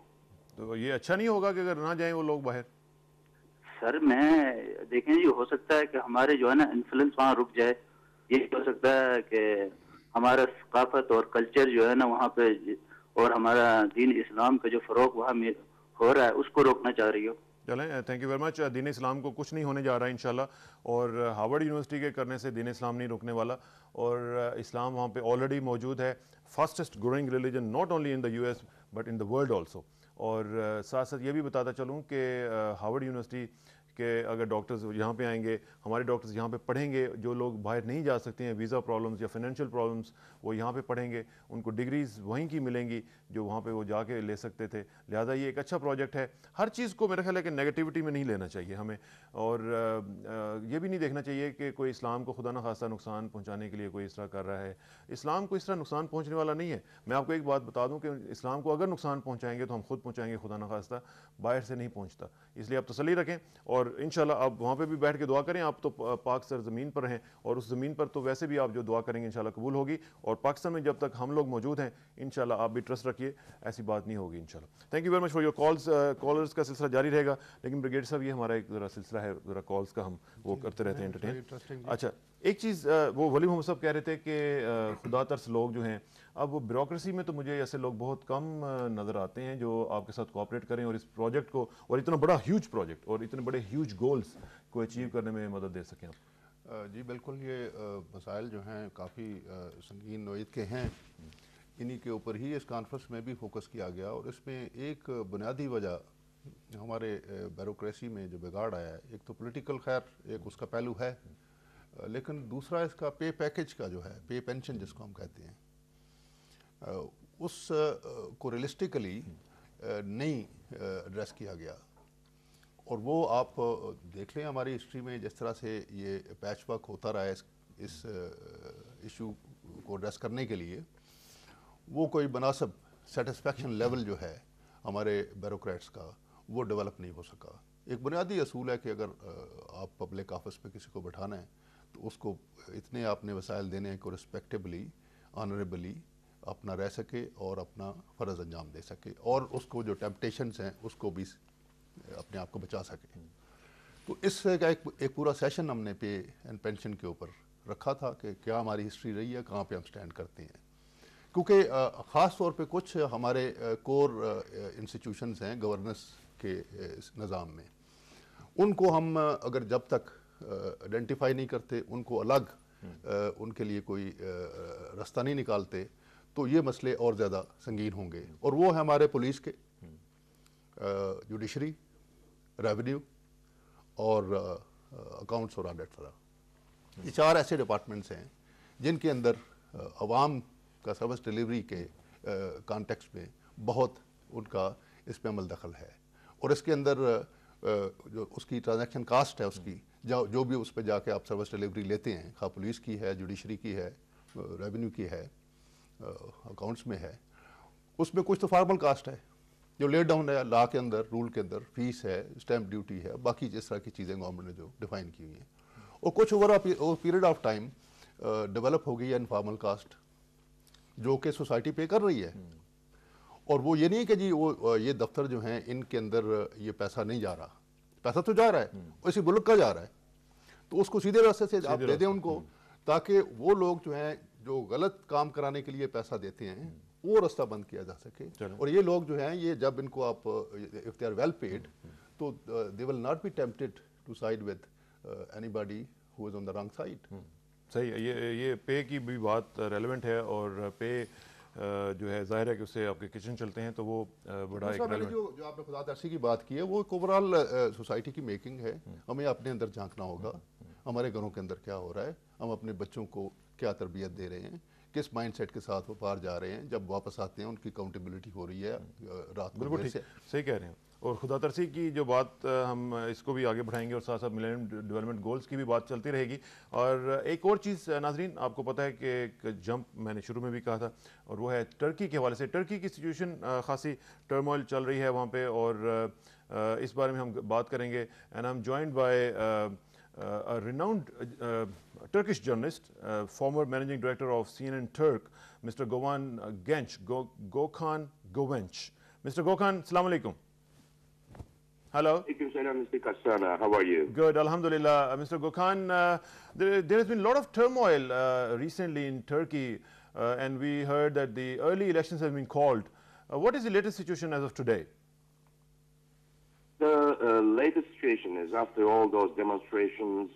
[SPEAKER 2] तो ये अच्छा नहीं होगा कि अगर ना जाएं वो लोग बाहर?
[SPEAKER 6] सर मैं देखें जी, हो सकता है कि हमारे जो है ना इन्फ्लुएंस वहाँ रुक जाए। ये हो सकता है कि हमारा सकाफत और कल्चर जो है ना वहाँ पे, और हमारा दीन इस्लाम का जो फरोग वहाँ में हो रहा है, उसको रोकना चाह रही हो।
[SPEAKER 2] चलें, थैंक यू वेरी मच। दीन इस्लाम को कुछ नहीं होने जा रहा है इंशाल्लाह, और हार्वर्ड यूनिवर्सिटी के करने से दीन इस्लाम नहीं रुकने वाला, और इस्लाम वहाँ पे ऑलरेडी मौजूद है। Fastest growing religion not only in the US but in the world also. और साथ साथ ये भी बताता चलूँ कि हार्वर्ड यूनिवर्सिटी के अगर डॉक्टर्स यहाँ पे आएंगे, हमारे डॉक्टर्स यहाँ पे पढ़ेंगे, जो लोग बाहर नहीं जा सकते हैं, वीज़ा प्रॉब्लम्स या फाइनेंशियल प्रॉब्लम्स, वो यहाँ पे पढ़ेंगे, उनको डिग्रीज़ वहीं की मिलेंगी जो वहाँ पे वो जाके ले सकते थे। लिहाजा ये एक अच्छा प्रोजेक्ट है। हर चीज़ को मेरा ख्याल है कि नेगेटिविटी में नहीं लेना चाहिए हमें, और ये भी नहीं देखना चाहिए कि कोई इस्लाम को खुदा न खास्ता नुकसान पहुँचाने के लिए कोई इस तरह कर रहा है। इस्लाम को इस तरह नुकसान पहुँचने वाला नहीं है। मैं आपको एक बात बता दूँ कि इस्लाम को अगर नुकसान पहुँचाएंगे तो हम खुद पहुँचाएंगे, खुदा न खास्ता बाहर से नहीं पहुँचता। इसलिए आप तसल्ली रखें, और इंशाल्लाह आप वहाँ पे भी बैठ के दुआ करें। आप तो पाक सर ज़मीन पर हैं, और उस ज़मीन पर तो वैसे भी आप जो दुआ करेंगे इंशाल्लाह कबूल होगी। और पाकिस्तान में जब तक हम लोग मौजूद हैं इंशाल्लाह आप भी ट्रस्ट रखिए, ऐसी बात नहीं होगी इंशाल्लाह। Thank you very much for your calls. Callers का सिलसिला जारी रहेगा, लेकिन ब्रिगेड साहब ये हमारा एक ज़रा सिलसिला है, ज़रा कॉल्स का हम वो करते रहते हैं एंटरटेन। अच्छा, एक चीज़ वो वली मोहम्मद साहब कह रहे थे कि खुदा तरस लोग जो हैं, अब वो ब्यूरोक्रेसी में तो मुझे ऐसे लोग बहुत कम नज़र आते हैं जो आपके साथ कोऑपरेट करें और इस प्रोजेक्ट को, और इतना बड़ा ह्यूज प्रोजेक्ट और इतने बड़े ह्यूज गोल्स को अचीव करने में मदद दे सकें आप।
[SPEAKER 1] जी बिल्कुल, ये मसाइल जो हैं काफ़ी संगीन नोयत के हैं। इन्हीं के ऊपर ही इस कॉन्फ्रेंस में भी फोकस किया गया, और इसमें एक बुनियादी वजह हमारे ब्यूरोक्रेसी में जो बिगाड़ आया है, एक तो पॉलिटिकल, खैर एक उसका पहलू है, लेकिन दूसरा इसका पे पैकेज का जो है, पे पेंशन जिसको हम कहते हैं, उस को रियलिस्टिकली नहीं एड्रेस किया गया। और वो आप देख लें हमारी हिस्ट्री में जिस तरह से ये पैच वर्क होता रहा है इस इशू को एड्रेस करने के लिए, वो कोई मुनासिब सेटिस्फेक्शन लेवल जो है हमारे ब्यूरोक्रेट्स का, वो डेवलप नहीं हो सका। एक बुनियादी असूल है कि अगर आप पब्लिक ऑफिस पे किसी को बैठाना है तो उसको इतने आपने वसाइल देने हैं कि रिस्पेक्टेबली, ऑनरेबली अपना रह सके और अपना फ़र्ज़ अंजाम दे सके, और उसको जो टेम्पटेशंस हैं उसको भी अपने आप को बचा सके। तो इस का एक पूरा सेशन हमने पे एंड पेंशन के ऊपर रखा था कि क्या हमारी हिस्ट्री रही है, कहाँ पे हम स्टैंड करते हैं। क्योंकि ख़ास तौर पे कुछ हमारे कोर इंस्टीट्यूशंस हैं गवर्नेंस के निज़ाम में, उनको हम अगर जब तक आइडेंटिफाई नहीं करते, उनको अलग उनके लिए कोई रास्ता नहीं निकालते, तो ये मसले और ज़्यादा संगीन होंगे। और वो है हमारे पुलिस के, जुडिशरी, रेवेन्यू और अकाउंट्स और ऑडिट फरा। ये 4 ऐसे डिपार्टमेंट्स हैं जिनके अंदर अवाम का सर्विस डिलीवरी के कॉन्टेक्स्ट में बहुत उनका इस पे अमल दखल है। और इसके अंदर जो उसकी ट्रांजैक्शन कास्ट है उसकी जो भी उस पर जाके आप सर्विस डिलीवरी लेते हैं, खा पुलिस की है, जुडिशरी की है, रेवेन्यू की है, अकाउंट्स में है, उसमें कुछ तो फॉर्मल कास्ट है जो लेट डाउन है लॉ के अंदर, रूल के अंदर, फीस है, स्टैम्प ड्यूटी है, बाकी जिस तरह की चीज़ें गवर्नमेंट ने जो डिफाइन की हुई हैं। और कुछ over period of time develop हो गई है इनफॉर्मल कास्ट जो कि सोसाइटी पे कर रही है। और वो ये नहीं है कि जी वो ये दफ्तर जो हैं इनके अंदर ये पैसा नहीं जा रहा, पैसा तो जा रहा है, इसी मुल्क का जा रहा है, तो उसको सीधे रास्ते से आप दे दें उनको, ताकि वो लोग जो हैं जो गलत काम कराने के लिए पैसा देते हैं वो रास्ता बंद किया जा सके। और ये लोग जो हैं ये जब इनको आप if they are well paid तो they will not be tempted to side with anybody who is on the wrong side.
[SPEAKER 2] सही है, ये पे की भी बात रेलेवेंट है। और पे जो है जाहिर है कि उससे आपके किचन चलते हैं तो वो बड़ा एक
[SPEAKER 1] मैंने जो आपने खुदादर्शी की बात की है वो एक ओवरऑल सोसाइटी की मेकिंग है। हमें अपने अंदर झांकना होगा, हमारे घरों के अंदर क्या हो रहा है, हम अपने बच्चों को क्या तरबियत दे रहे हैं, किस माइंडसेट के साथ वो बाहर जा रहे हैं, जब वापस आते हैं उनकी अकाउंटेबिलिटी हो रही है रात को।
[SPEAKER 2] बिल्कुल ठीक, सही कह रहे हैं। और खुदा तरसी की जो बात हम इसको भी आगे बढ़ाएंगे और साथ साथ मिलेनियम डेवलपमेंट गोल्स की भी बात चलती रहेगी। और एक और चीज़ नाजरीन, आपको पता है कि एक जंप मैंने शुरू में भी कहा था और वो है टर्की के हवाले से। टर्की की सिचुएशन खासी टर्मोइल चल रही है वहाँ पे और इस बारे में हम बात करेंगे। And I am joined by a renowned Turkish journalist, former managing director of CNN Turk, Mr. Govan Genç, Gökhan Gönç. Mr. Gökhan, Assalamu alaikum. Hello.
[SPEAKER 7] Alaikum salam, Mr. Kassana. How are you?
[SPEAKER 2] Good, alhamdulillah. Mr. Gökhan, there has been a lot of turmoil recently in Turkey, and we heard that the early elections have been called. What is the latest situation as of today?
[SPEAKER 7] The latest situation is after all those demonstrations,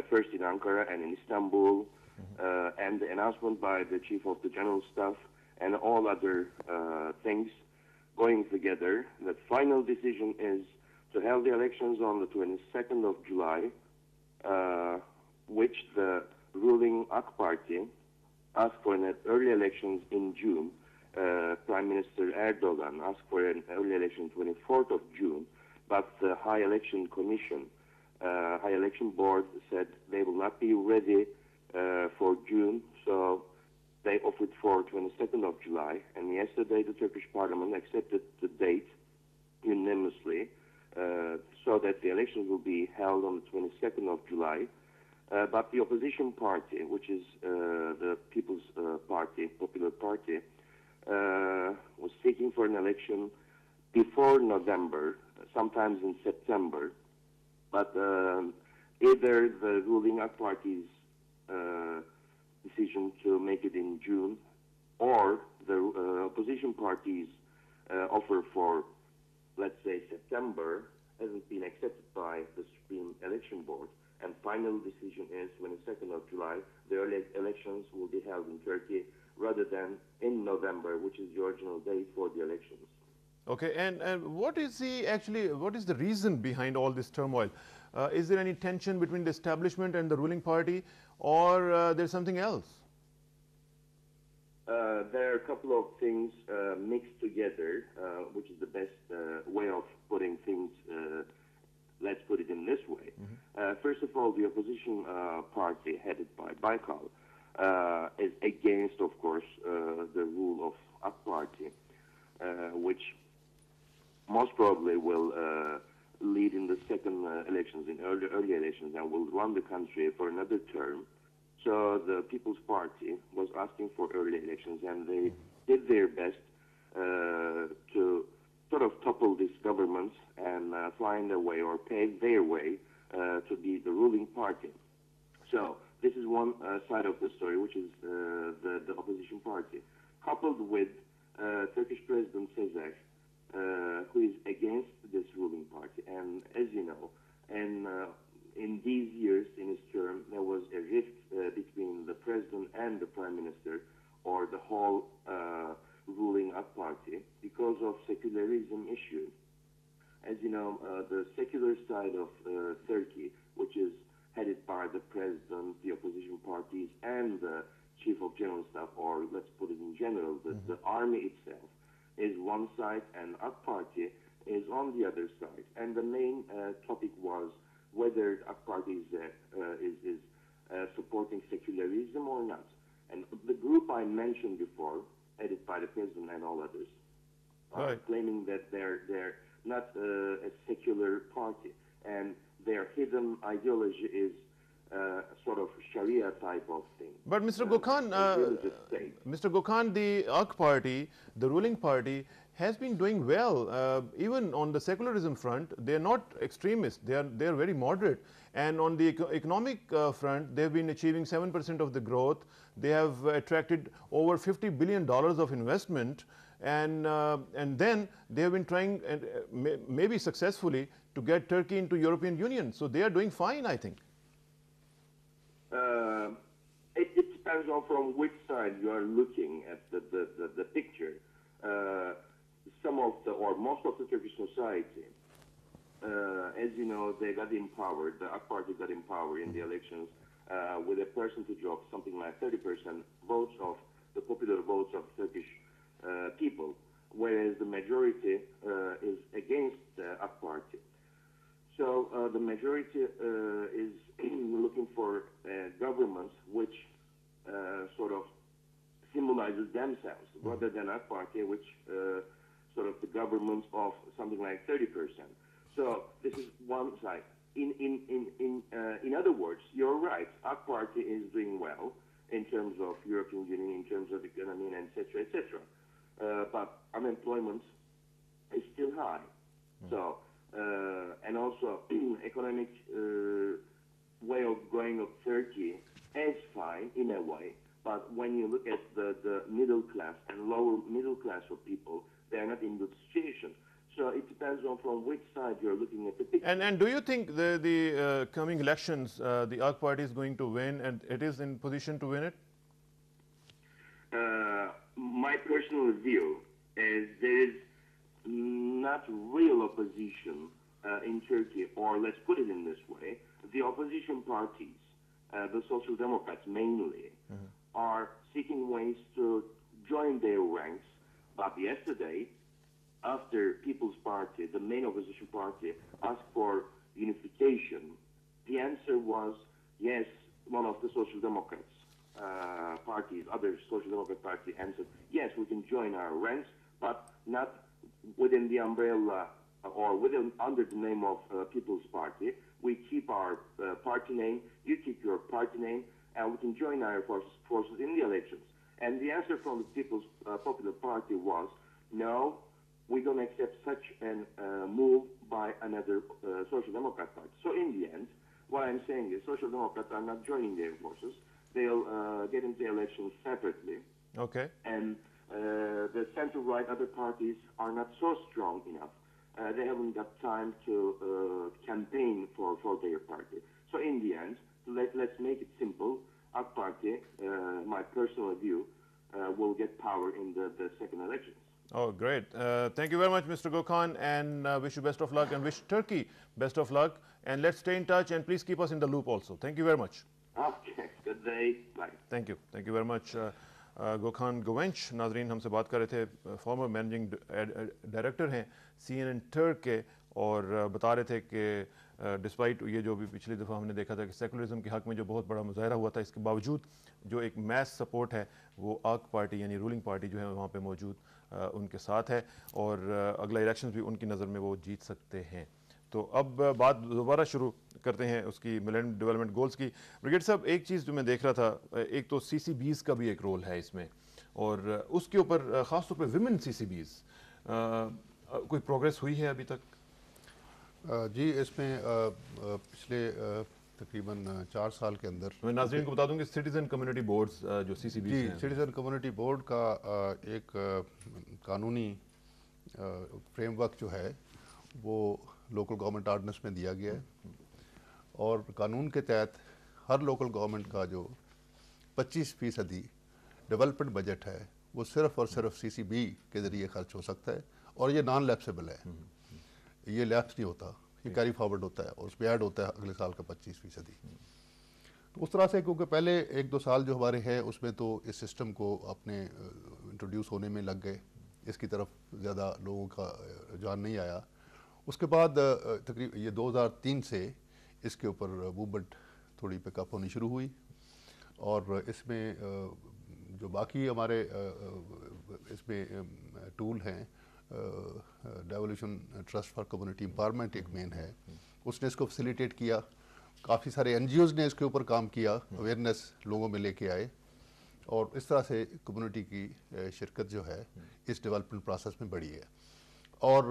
[SPEAKER 7] first in Ankara and in Istanbul, and the announcement by the Chief of the General Staff and all other things going together, the final decision is to hold the elections on the 22nd of July, which the ruling AK Party asked for an early elections in June. Prime Minister Erdogan asked for an early election 24th of June. But the High Election Commission, High Election Board said they will not be ready for June, so they offered for 22nd of July. And yesterday the Turkish Parliament accepted the date unanimously, so that the elections will be held on the 22nd of July. But the opposition party, which is the People's Party, Popular Party, was seeking for an election before November, sometimes in September, but either the ruling AK Party's decision to make it in June or the opposition party's offer for, let's say, September hasn't been accepted by the Supreme Election Board, and final decision is 22nd of July, the early elections will be held in Turkey rather than in November, which is the original date for the elections.
[SPEAKER 2] Okay, and what is the reason behind all this turmoil? Is there any tension between the establishment and the ruling party, or there's something else?
[SPEAKER 7] There are a couple of things mixed together, which is the best way of putting things. Let's put it in this way. First of all, the opposition party headed by Baykal is against, of course, the rule of AK Party, which most probably will lead in the second elections, in early elections, and will run the country for another term. So the People's Party was asking for early elections, and they did their best to sort of topple this government and find a way or pave their way to be the ruling party. So this is one side of the story, which is the opposition party, coupled with Turkish President Sezer, who is against this ruling party. And as you know, and in these years in his term, there was a rift between the president and the prime minister, or the whole ruling AK Party, because of secularism issue. As you know, the secular side of the president, the opposition parties, and the chief of general staff, or let's put it in general, the army itself is one side and AK Party is on the other side. And the main topic was whether AK Party is supporting secularism or not. And the group I mentioned before, headed by the president and all others, are claiming that they're not a secular party, and their hidden ideology is sort of Sharia type of thing.
[SPEAKER 2] But Mr. Gokhan, the AK Party, the ruling party, has been doing well. Even on the secularism front, they are not extremists. They are very moderate. And on the economic front, they have been achieving 7% of the growth. They have attracted over $50 billion of investment. And then they have been trying, maybe successfully, to get Turkey into European Union. So they are doing fine, I think.
[SPEAKER 7] It depends on from which side you are looking at the picture. Some of the, or most of the Turkish society, as you know, they got empowered, the AK Party got empowered in the elections with a percentage of something like 30% votes of the popular votes of Turkish people, whereas the majority is against the AK Party. So the majority is looking for governments which sort of symbolizes themselves, rather than AK Party, which sort of the government of something like 30%. So this is one side. In other words, you're right. AK Party is doing well in terms of European Union, in terms of economy, and etc., etc. But unemployment is still high. So and also economic way of going of Turkey is fine in a way. But when you look at the middle class and lower middle class of people, they are not in good situation. So it depends on from which side you're looking at the picture.
[SPEAKER 2] And do you think the coming elections, the AK Party is going to win, and it is in position to win it?
[SPEAKER 7] My personal view is there is not real opposition in Turkey, or let's put it in this way, the opposition parties, the Social Democrats mainly, are seeking ways to join their ranks. But yesterday, after People's Party, the main opposition party, asked for unification, the answer was yes. One of the Social Democrats parties, other Social Democrat party answered, yes, we can join our ranks, but not within the umbrella or under the name of People's Party. We keep our party name, you keep your party name, and we can join our forces in the elections. And the answer from the People's Popular Party was, no, we don't accept such a move by another Social Democrat party. So in the end, what I'm saying is Social Democrats are not joining their forces. They'll get into the elections separately.
[SPEAKER 2] Okay.
[SPEAKER 7] And the center-right other parties are not so strong enough. They haven't got time to campaign for their party. So in the end, let's make it simple. AK Party, my personal view, will get power in the second elections.
[SPEAKER 2] Oh, great. Thank you very much, Mr. Gokhan, and wish you best of luck, and wish Turkey best of luck. And let's stay in touch, and please keep us in the loop also. Thank you very much.
[SPEAKER 7] Okay, good day. Bye.
[SPEAKER 2] Thank you very much. Gokhan Guvenc नाजरीन हमसे बात कर रहे थे, फॉर्मर मैनेजिंग डायरेक्टर हैं CNN टर्क के, और बता रहे थे कि डिस्पाइट ये जो भी पिछली दफ़ा हमने देखा था कि सेकुलरिज्म के हक़ में जो बहुत बड़ा मुजाहरा हुआ था, इसके बावजूद जो एक मैस सपोर्ट है वो AK पार्टी यानी रूलिंग पार्टी जो है वहाँ पे मौजूद उनके साथ है, और अगला इलेक्शन भी उनकी नज़र में वो जीत सकते हैं। तो अब बात दोबारा शुरू करते हैं उसकी मिलेनियम डेवलपमेंट गोल्स की। ब्रिगेड साहब, एक चीज़ जो मैं देख रहा था, एक तो CCBs का भी एक रोल है इसमें, और उसके ऊपर ख़ास तौर पे विमेन CCBs, कोई प्रोग्रेस हुई है अभी तक?
[SPEAKER 1] जी, इसमें पिछले तकरीबन 4 साल के अंदर,
[SPEAKER 2] मैं नाज़रीन को बता दूं कि सिटीज़न कम्युनिटी बोर्ड्स जो CCBs हैं,
[SPEAKER 1] सिटीज़न कम्युनिटी बोर्ड का एक कानूनी फ्रेमवर्क जो है वो लोकल गवर्नमेंट ऑर्डिनेंस में दिया गया है, और कानून के तहत हर लोकल गवर्नमेंट का जो 25% डेवलपमेंट बजट है वो सिर्फ़ और सिर्फ CCB के ज़रिए खर्च हो सकता है, और ये नॉन लैप्सेबल है, ये लैप्स नहीं होता, ये कैरी फॉरवर्ड होता है और उस पर ऐड होता है अगले साल का 25%। उस तरह से, क्योंकि पहले 1-2 साल जो हमारे हैं उसमें तो इस सिस्टम को अपने इंट्रोड्यूस होने में लग गए, इसकी तरफ ज़्यादा लोगों का रुझान नहीं आया। उसके बाद तकरीबन ये 2003 से इसके ऊपर मूवमेंट थोड़ी पिकअप होनी शुरू हुई, और इसमें जो बाकी हमारे इसमें टूल हैं, devolution trust for community empowerment एक मेन है, उसने इसको फैसिलिटेट किया। काफ़ी सारे NGOs ने इसके ऊपर काम किया, अवेयरनेस लोगों में लेके आए, और इस तरह से कम्युनिटी की शिरकत जो है इस डेवलपमेंट प्रोसेस में बढ़ी है। और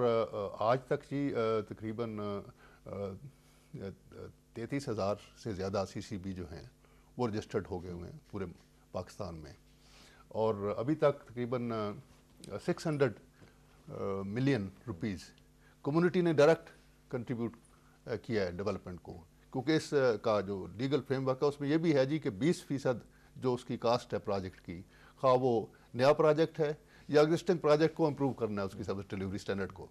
[SPEAKER 1] आज तक जी तकरीबन 33,000 से ज़्यादा CCB जो हैं वो रजिस्टर्ड हो गए हुए हैं पूरे पाकिस्तान में, और अभी तक तकरीबन 600 मिलियन रुपीज़ कम्युनिटी ने डायरेक्ट कंट्रीब्यूट किया है डेवलपमेंट को, क्योंकि इस का जो लीगल फ्रेमवर्क है उसमें ये भी है जी कि 20% जो उसकी कास्ट है प्रोजेक्ट की, खा वो नया प्रोजेक्ट है या एग्जिस्टिंग प्रोजेक्ट को इम्प्रूव करना है उसकी सर्विस डिलीवरी स्टैंडर्ड को,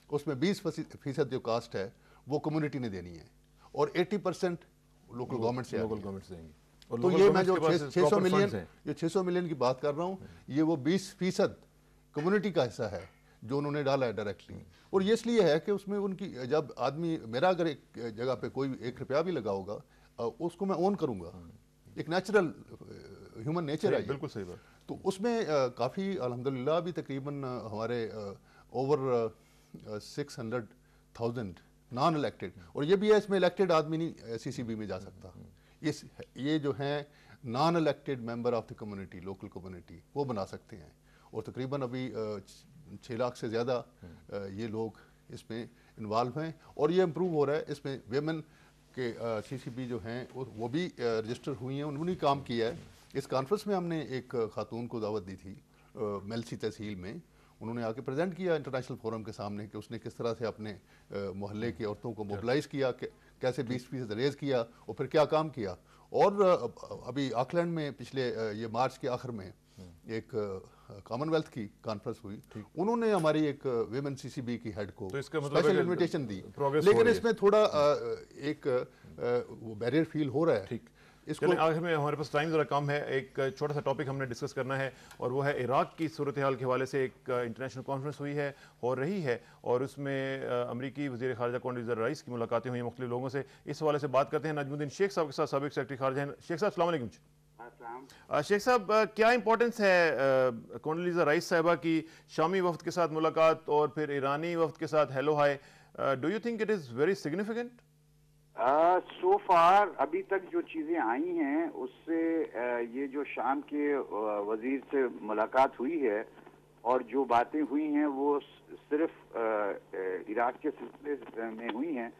[SPEAKER 1] उसमें 20% जो कास्ट है वो कम्युनिटी ने देनी है, और 80% लोकल गवर्नमेंट से
[SPEAKER 2] देंगे। और
[SPEAKER 1] तो ये मैं जो 600 मिलियन की बात कर रहा हूँ, ये वो 20% कम्युनिटी का हिस्सा है जो उन्होंने डाला है डायरेक्टली। और ये इसलिए है कि उसमें उनकी, जब आदमी, मेरा अगर एक जगह पे कोई 1 रुपया भी लगा होगा उसको मैं ओन करूँगा, एक नेचुरल ह्यूमन नेचर है,
[SPEAKER 2] बिल्कुल सही बात।
[SPEAKER 1] तो उसमें काफ़ी अल्हम्दुलिल्लाह अभी तकरीबन हमारे ओवर 600,000 नॉन इलेक्टेड, और ये भी है इसमें इलेक्टेड आदमी नहीं CCB में जा सकता, ये जो हैं non elected member of the community, local community, वो बना सकते हैं। और तकरीबन अभी 6 लाख से ज़्यादा ये लोग इसमें इन्वॉल्व हैं, और ये इम्प्रूव हो रहा है। इसमें वेमेन के CCB जो हैं वो भी रजिस्टर हुई हैं, उन्होंने काम किया है। इस कॉन्फ्रेंस में हमने एक खातून को दावत दी थी मेलसी तहसील में, उन्होंने आके प्रेजेंट किया इंटरनेशनल फोरम के सामने कि उसने किस तरह से अपने मोहल्ले की औरतों को मोबिलाइज किया, कैसे 20% रेज किया और फिर क्या काम किया। और अभी ऑकलैंड में पिछले ये मार्च के आखिर में एक कॉमनवेल्थ की कॉन्फ्रेंस हुई, उन्होंने हमारी एक वेमेन CCB की हेड को
[SPEAKER 2] तो इसका मतलब
[SPEAKER 1] स्पेशल इन्विटेशन दी, लेकिन इसमें थोड़ा एक वो बैरियर फील हो रहा है।
[SPEAKER 2] ठीक, इसको आखिर में हमारे पास टाइम ज़रा कम है, एक छोटा सा टॉपिक हमने डिस्कस करना है, और वो है इराक की सूरत हाल के हवाले से एक इंटरनेशनल कॉन्फ्रेंस हुई है, हो रही है, और उसमें अमरीकी वज़ीर ख़ारजा कॉन्डोलीज़ा राइस की मुलाकातें हुई मुख्तलिफ लोगों से। इस हवाले से बात करते हैं नजमुद्दीन शेख साहब के साथ, साबिक़ सेक्रेटरी ख़ारजा हैं। शेख साहब अस्सलाम वालेकुम। शेख साहब, क्या इंपॉर्टेंस है कॉन्डोलीज़ा राइस साहिबा की शामी वफ्द के साथ मुलाकात और फिर ईरानी वफ्द के साथ hello hi, do you think it is very significant?
[SPEAKER 8] So far अभी तक जो चीज़ें आई हैं उससे ये जो शाम के वजीर से मुलाकात हुई है और जो बातें हुई हैं वो सिर्फ इराक के सिलसिले में हुई हैं,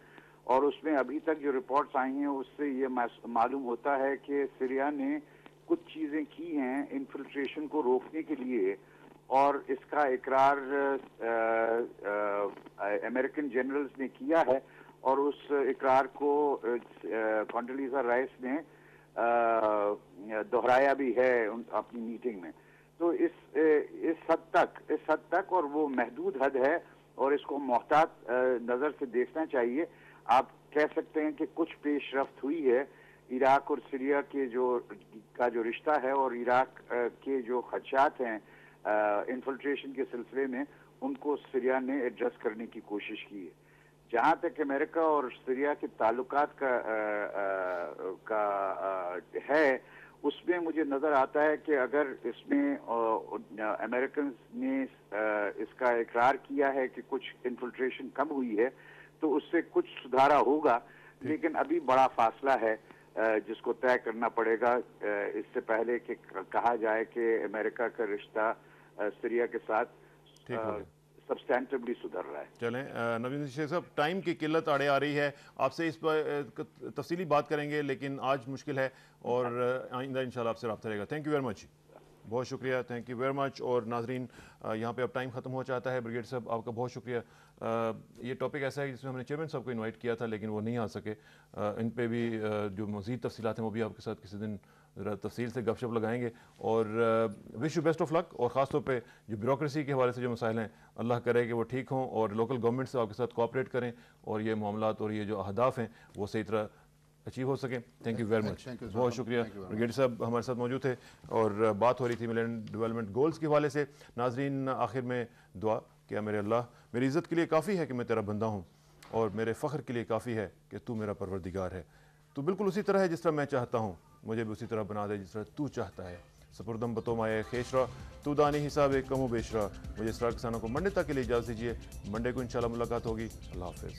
[SPEAKER 8] और उसमें अभी तक जो रिपोर्ट्स आई हैं उससे ये मालूम होता है कि सीरिया ने कुछ चीज़ें की हैं इन्फिल्ट्रेशन को रोकने के लिए, और इसका इकरार अमेरिकन जनरल्स ने किया है, और उस इकरार को कॉन्डोलीज़ा राइस ने दोहराया भी है अपनी मीटिंग में। तो इस हद तक और वो महदूद हद है, और इसको मोहतात नज़र से देखना चाहिए। आप कह सकते हैं कि कुछ पेशरफ्त हुई है इराक और सीरिया के जो रिश्ता है, और इराक के जो खदशात हैं इन्फिल्ट्रेशन के सिलसिले में, उनको सीरिया ने एड्रेस करने की कोशिश की है। जहाँ तक अमेरिका और सीरिया के ताल्लुकात का है, उसमें मुझे नज़र आता है कि अगर इसमें अमेरिकन ने इसका इकरार किया है कि कुछ इन्फिल्ट्रेशन कम हुई है, तो उससे कुछ सुधारा होगा, लेकिन अभी बड़ा फासला है जिसको तय करना पड़ेगा इससे पहले कि कहा जाए कि अमेरिका का रिश्ता सीरिया के साथ सब्सटेंटिवली सुधर रहा है।
[SPEAKER 2] चलें नवीन शेख साहब, टाइम की किल्लत आड़े आ रही है, आपसे इस पर तफसीली बात करेंगे, लेकिन आज मुश्किल है, और आइंदा इंशाल्लाह आपसे रब्ता रहेगा। थैंक यू वेरी मच, बहुत शुक्रिया, थैंक यू वेरी मच। और नाजरीन, यहाँ पे अब टाइम ख़त्म हो चाहता है। ब्रिगेड साहब, आपका बहुत शुक्रिया। ये टॉपिक ऐसा है जिसमें हमने चेयरमैन साहब को इनवाइट किया था, लेकिन वो नहीं आ सके। इन पे भी जो मज़ीद तफसीलात हैं वो भी आपके साथ किसी दिन ज़रा तफसील से गपशप लगाएंगे, और wish you best of luck. और ख़ास तौर पे जो ब्यूरोक्रेसी के हवाले से जो मसाइल हैं, अल्लाह करे कि वो ठीक हों, और लोकल गवर्नमेंट से आपके साथ कोऑपरेट करें, और ये मामलात और ये जो अहदाफ हैं वो सही तरह अचीव हो सके। Thank you very much,
[SPEAKER 1] Thank you,
[SPEAKER 2] बहुत
[SPEAKER 1] sir.
[SPEAKER 2] शुक्रिया।
[SPEAKER 1] Thank you very
[SPEAKER 2] ब्रिगेडियर साहब हमारे साथ मौजूद थे और बात हो रही थी मिलेनियम डेवलपमेंट गोल्स के हवाले से। नाजरीन, आखिर में दुआ, क्या मेरे अल्लाह मेरी इज़्ज़त के लिए काफ़ी है कि मैं तेरा बंदा हूँ, और मेरे फ़ख्र के लिए काफ़ी है कि तू मेरा परवरदिगार है। तू बिल्कुल उसी तरह है जिस तरह मैं चाहता हूँ, मुझे भी उसी तरह बना दे जिस तरह तू चाहता है। सपुरदम बतो माए खेशरा, तू दानी हिसाब है कमो बेशरा। मुझे इसरार किसानों को मंडे तक के लिए इजाज़त दीजिए। मंडे को इंशाल्लाह मुलाकात होगी। अल्लाह हाफ़िज़।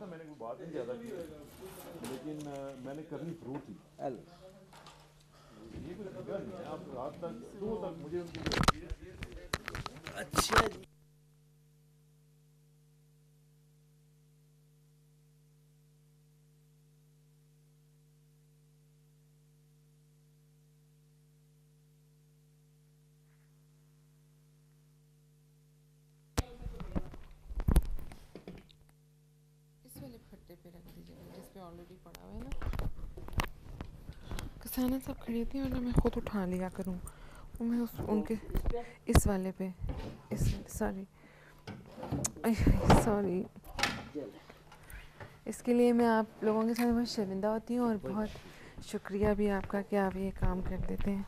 [SPEAKER 2] मैंने कोई बात नहीं ज़्यादा की, लेकिन मैंने करनी ज़रूर थी। ये कोई लगा नहीं है, आप रात तक सुबह तक मुझे
[SPEAKER 9] अच्छा जी।
[SPEAKER 10] पे रख दीजिएगा जिस पे ऑलरेडी पड़ा हुआ है ना। कसाना सब खड़ी थी और ना मैं खुद उठा लिया करूँ, और मैं उनके इस वाले पे सॉरी इसके लिए मैं आप लोगों के साथ बहुत शर्मिंदा होती हूँ, और बहुत शुक्रिया भी आपका कि आप ये काम कर देते हैं।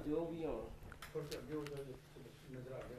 [SPEAKER 9] जो भी हो नजर आ गया